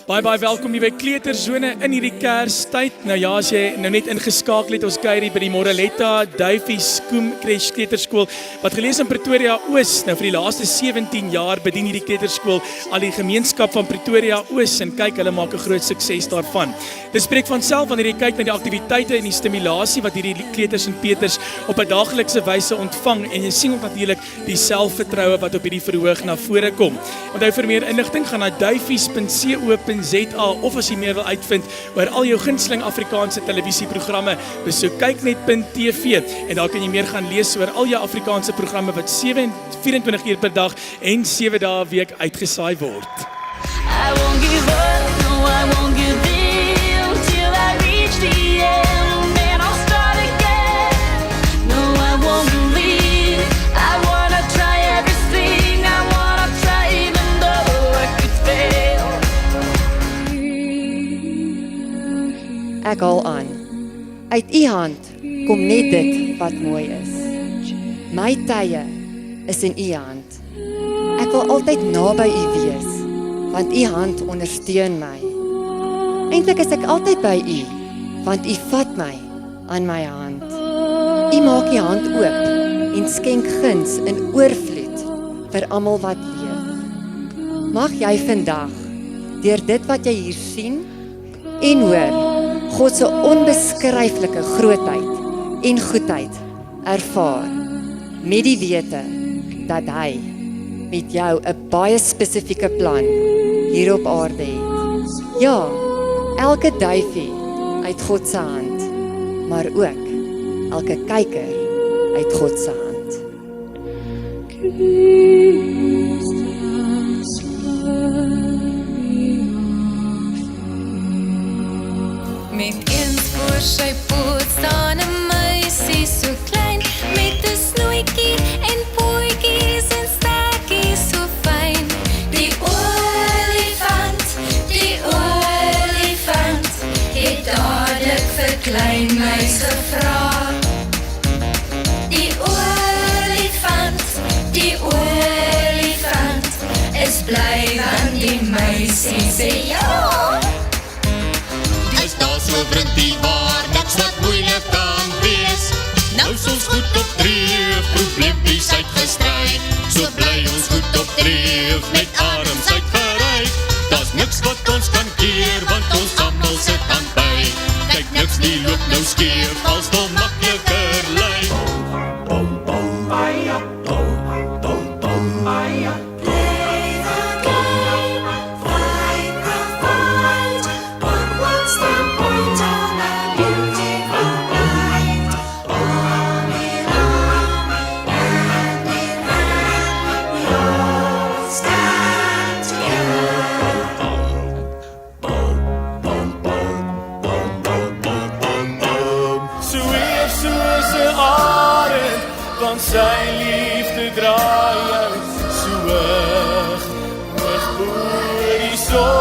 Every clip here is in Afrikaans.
Baie welkom hier by Kleuterzone in hierdie Kerstyd. Nou ja, as jy nou net ingeskakel het, ons kuier hier by die Moreletta Duifies Kleuterskool wat gelees in Pretoria Oos. Nou vir die laaste 17 jaar bedien hierdie kleuterskool al die gemeenskap van Pretoria Oos en kyk, hulle maak 'n groot sukses daarvan. Dit spreek van self wanneer jy kyk na die aktiwiteite en die stimulasie wat hierdie kleuters en peters op 'n daaglikse wyse ontvang en jy sien ook natuurlik die selfvertroue wat op hierdie verhoog na vore kom. Onthou vir meer inligting gaan na duifies.co.za of as jy meer wil uitvind oor al jou gunsteling Afrikaanse televisieprogramme, besoek kyknet.tv en daar kan jy meer gaan lees oor al jou Afrikaanse programme wat 24 uur per dag en 7 dae 'n week uitgesaai word. I won't give up, no I won't give in till I reach the end and I'll start again. No I won't believe, I wanna try everything, I wanna try even though I could fail. Ek haal aan. Uit u hand kom net dit wat mooi is. My tye is in u hand. Ek wil altyd naby u wees, want u hand ondersteun my. Eintlik is ek altyd by u, want u vat my aan my hand. U maak u hand oop en skenk guns in oorvloed vir almal wat leef. Mag jy vandag, deur dit wat jy hier sien en hoor, God se onbeskryflike grootheid en goedheid ervaar, met die wete dat hy met jou 'n baie spesifieke plan hier op aarde het. Ja, elke duifie uit God se hand, maar ook elke kyker uit God se hand. Met eens voor sy poot staan 'n meisie so klein, met 'n snoetjie en pootjies en stakkies so fyn. Die olifant het dadelik vir klein meis gevra. Die olifant is bly want die meisie sê ja. So bring die waar, niks wat moeilik kan wees. Nou is ons goed op dreef, probleempies uitgestryd. So bly ons goed op dreef, met arms uitgereik. Daar's niks wat ons kan keer, want ons almal sit aan by. Kyk, niks die loop nou skeef, als wel makliker lyk. Bom, bom, aia, bom, bom, bom, aia. Sy liefde draai jou so hoog oor die son.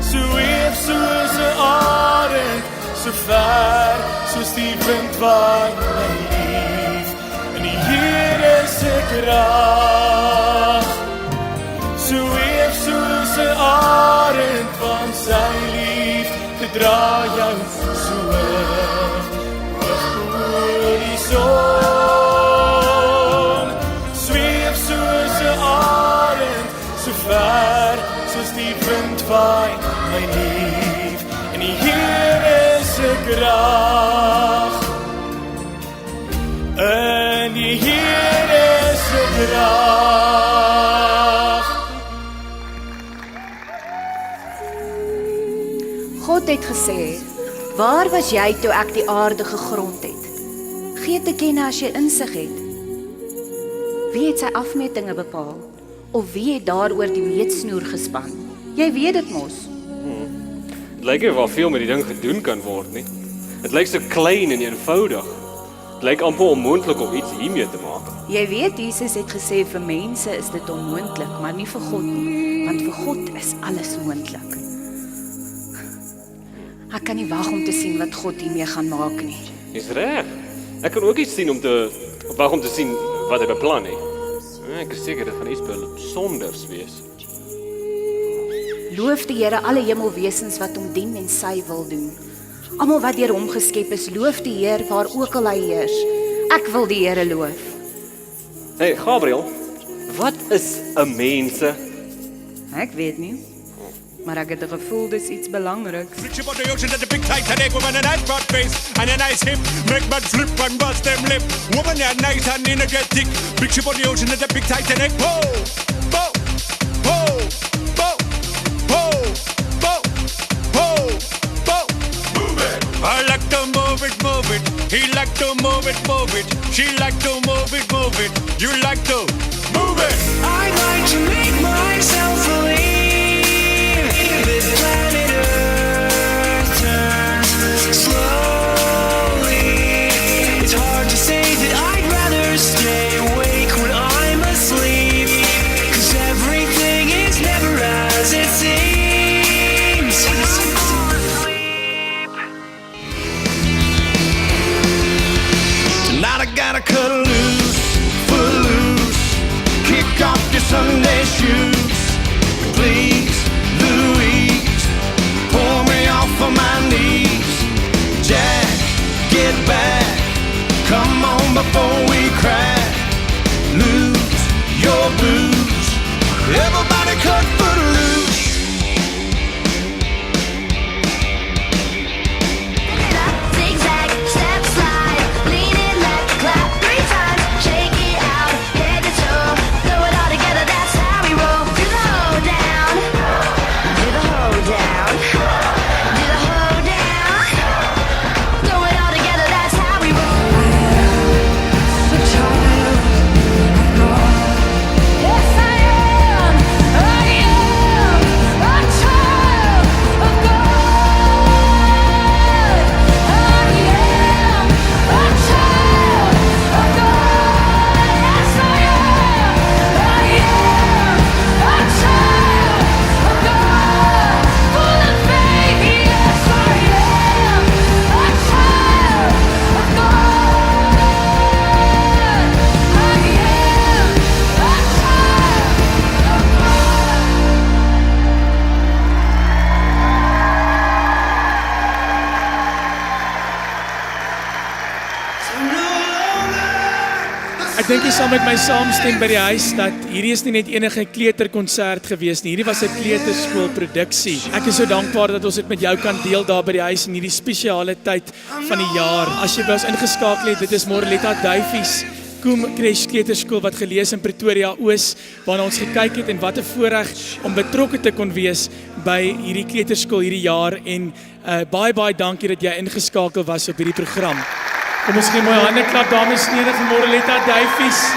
So eef soos 'n arend, so ver soos die wind waai my lief. En die Here se krag. So eef soos 'n arend, want sy liefde draai jou so hoog oor die son. Zweef soos 'n arend, so ver soos die wind waai my lief. En die Here se krag, en die Here se krag. God het gesê, waar was jy toe ek die aarde gegrond het? Gee te kenne as jy insig het. Wie het sy afmetings bepaal? Of wie het daaroor die meetsnoer gespan? Jy weet dit mos. Het lyk nie waar veel met die ding gedoen kan word nie. Het lyk so klein en eenvoudig. Het lyk amper onmoontlik om iets hiermee te maak. Jy weet, Jesus het gesê vir mense is dit onmoontlik, maar nie vir God nie, want vir God is alles moontlik. Ek kan nie wag om te sien wat God hiermee gaan maak nie. Dis reg. Ek kan ook iets sien om te sien wat hy beplan het. Ek is seker dit gaan iets besonders wees. Loof die Here alle hemelwesens wat hom dien en sy wil doen. Almal wat deur hom geskep is, loof die Heer waar ook al hy heers. Ek wil die Here loof. Hey Gabriel, wat is 'n mense? Ek weet nie, maar ek het 'n gevoel dis iets belangriks. Rich about the ocean at the big Titanic woman and nice broad face and a nice hip make man flip and bust them lip. Woman are nice and energetic. Big ship on the ocean at the big Titanic. Whoa, whoa, whoa, whoa, whoa, whoa, whoa, whoa. Move it. I like to move it, move it. He like to move it, move it. She like to move it, move it. You like to move it. I'd like to make myself believe this planet Earth turns slowly. It's hard to say that I'd rather stay awake when I'm asleep, 'cause everything is never as it seems. Tonight I gotta cut loose, footloose, kick off your Sunday shoes. Please, Louise, pull me off of my knees. Jack, get back, come on before we crack. Lose your blues, everybody cut footloose. Zigzag, step slide, lean in, left, clap 3 times, shake it out, head to toe, throw it all together, that's how we roll. Do the hoe down, do the hoe down, do the hoe down, throw it all together, that's how we roll. A child of God. Yes, I am a child of God. Ek dink jy sal met my saamstem by die huis dat hierdie is nie net enige kleuterkonsert gewees nie. Hierdie was 'n kleuterskoolproduksie. Ek is so dankbaar dat ons dit met jou kan deel daar by die huis in hierdie spesiale tyd van die jaar. As jy by ons ingeskakel het, dit is Moreletta Duifies Koem Crash Kleuterskool wat gelees in Pretoria Oos, waarna ons gekyk het en wat 'n voorreg om betrokke te kon wees by hierdie kleuterskool hierdie jaar en baie dankie dat jy ingeskakel was op hierdie program. Kom ons gee mooi hande klap dames en here vir Moreletta Duifies.